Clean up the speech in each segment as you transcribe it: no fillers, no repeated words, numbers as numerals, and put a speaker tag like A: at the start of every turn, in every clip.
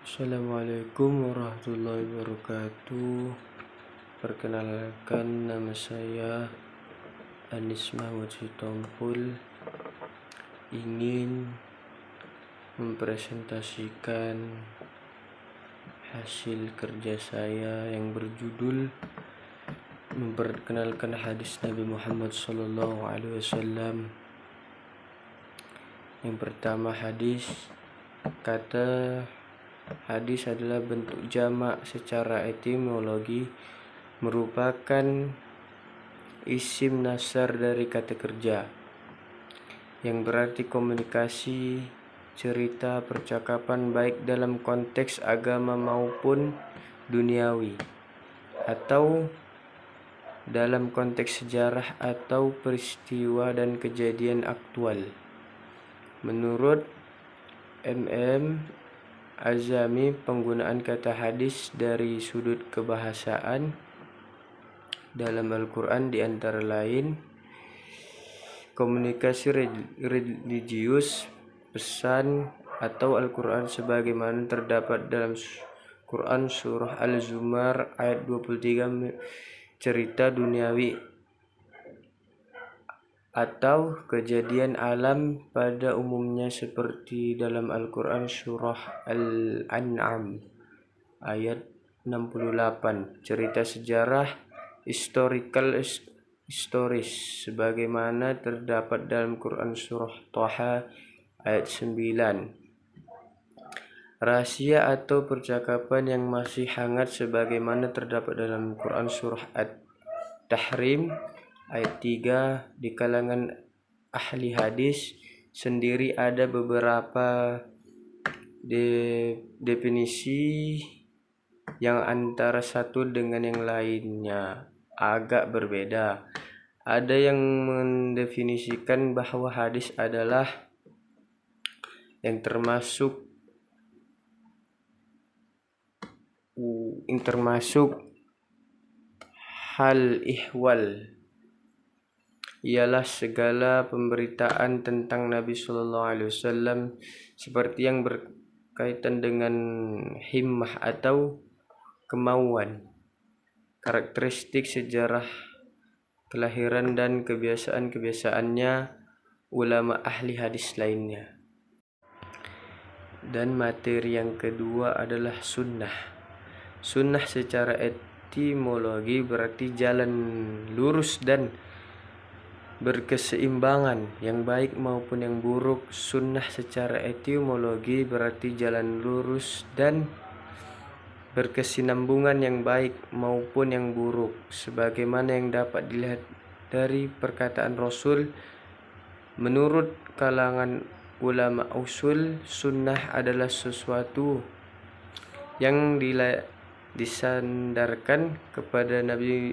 A: Assalamualaikum warahmatullahi wabarakatuh. Perkenalkan, nama saya Anis Mahmud Sitompul. Ingin mempresentasikan hasil kerja saya yang berjudul memperkenalkan hadis Nabi Muhammad SAW. Yang pertama, kata hadis adalah bentuk jamak secara etimologi, merupakan isim nasar dari kata kerja, yang berarti komunikasi, cerita, percakapan baik dalam konteks agama maupun duniawi, atau dalam konteks sejarah atau peristiwa dan kejadian aktual. Menurut Azami, penggunaan kata hadis dari sudut kebahasaan dalam Al-Quran diantara lain komunikasi religius, pesan, atau Al-Quran sebagaimana terdapat dalam Quran surah Al-Zumar ayat 23, cerita duniawi atau kejadian alam pada umumnya seperti dalam Al-Quran surah Al-An'am ayat 68, cerita sejarah historis sebagaimana terdapat dalam Quran surah Thaha ayat 9, rahasia atau percakapan yang masih hangat sebagaimana terdapat dalam Quran surah At-Tahrim ayat 3. Di kalangan ahli hadis sendiri ada beberapa definisi yang antara satu dengan yang lainnya agak berbeda. Ada yang mendefinisikan bahwa hadis adalah yang termasuk hal ihwal, ialah segala pemberitaan tentang Nabi Shallallahu Alaihi Wasallam seperti yang berkaitan dengan himmah atau kemauan, karakteristik sejarah kelahiran dan kebiasaan-kebiasaannya ulama ahli hadis lainnya. Dan materi yang kedua adalah sunnah. Sunnah secara etimologi berarti jalan lurus dan berkeseimbangan, yang baik maupun yang buruk. Sunnah secara etimologi berarti jalan lurus dan berkesinambungan, yang baik maupun yang buruk, sebagaimana yang dapat dilihat dari perkataan Rasul. Menurut kalangan ulama usul, sunnah adalah sesuatu yang disandarkan kepada Nabi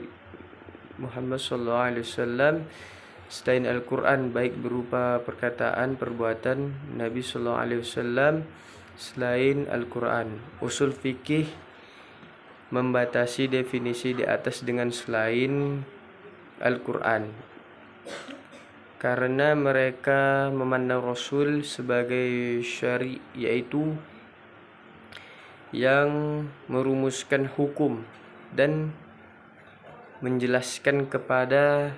A: Muhammad SAW selain Al-Quran, baik berupa perkataan, perbuatan Nabi SAW selain Al-Quran. Usul fikih membatasi definisi di atas dengan selain Al-Quran, karena mereka memandang Rasul sebagai syari', yaitu yang merumuskan hukum dan menjelaskan kepada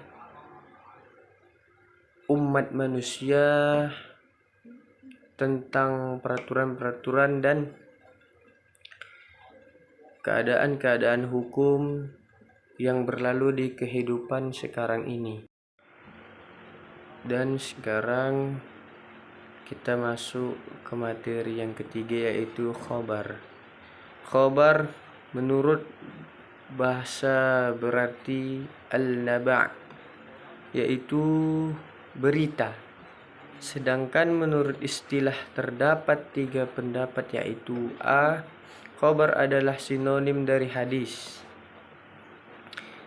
A: umat manusia tentang peraturan-peraturan dan keadaan-keadaan hukum yang berlalu di kehidupan sekarang ini. Dan sekarang kita masuk ke materi yang ketiga, yaitu khobar. Khobar menurut bahasa berarti al-naba', yaitu berita. Sedangkan menurut istilah terdapat 3 pendapat, yaitu A. Khobar adalah sinonim dari hadis,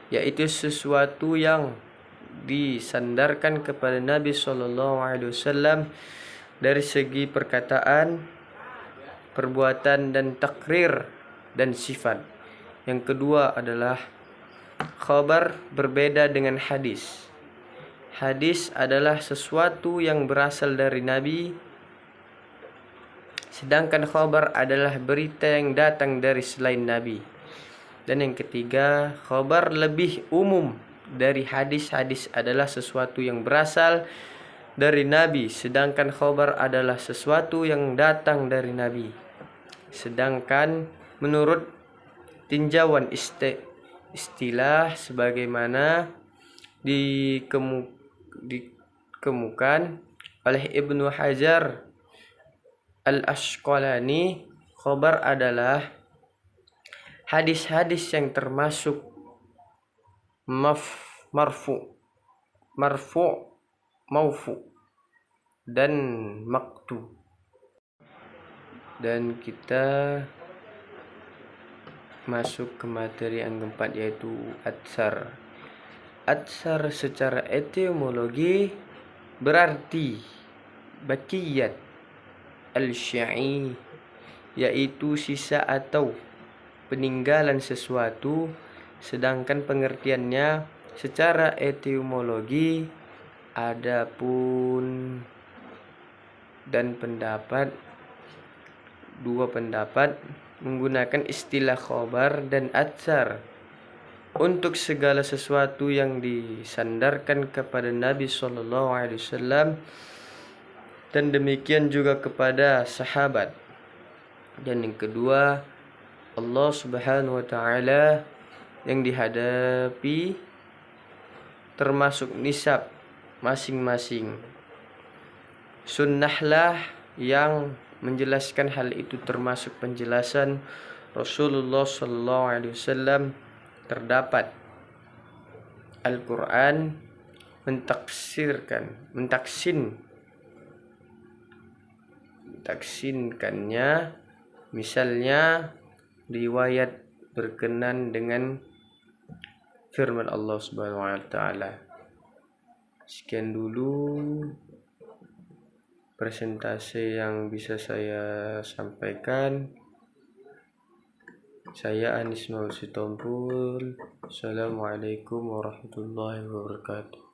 A: yaitu sesuatu yang disandarkan kepada Nabi SAW dari segi perkataan, perbuatan, dan takrir dan sifat. Yang kedua adalah khobar berbeda dengan hadis. Hadis adalah sesuatu yang berasal dari Nabi Sedangkan khabar adalah berita yang datang dari selain Nabi. Dan yang ketiga, khabar lebih umum dari hadis. Hadis adalah sesuatu yang berasal dari Nabi, sedangkan khabar adalah sesuatu yang datang dari Nabi. Sedangkan menurut tinjauan istilah sebagaimana dikemukakan oleh Ibnu Hajar Al-Asqalani, khabar adalah hadis-hadis yang termasuk marfu, maufu, dan maktu. Dan kita masuk ke materi yang keempat, yaitu atsar. Atsar secara etimologi berarti bakiyat al-syai, yaitu sisa atau peninggalan sesuatu. Sedangkan pengertiannya secara etimologi adapun dan dua pendapat menggunakan istilah khabar dan atsar untuk segala sesuatu yang disandarkan kepada Nabi SAW, dan demikian juga kepada sahabat. Dan yang kedua, Allah Subhanahu wa Ta'ala yang dihadapi termasuk nisab masing-masing. Sunnahlah yang menjelaskan hal itu, termasuk penjelasan Rasulullah SAW. Terdapat Al-Quran mentaksinkannya, misalnya riwayat berkenan dengan firman Allah Subhanahu wa Ta'ala. Sekian dulu presentasi yang bisa saya sampaikan. Saya Anis Maulid Sitompul. Assalamualaikum warahmatullahi wabarakatuh.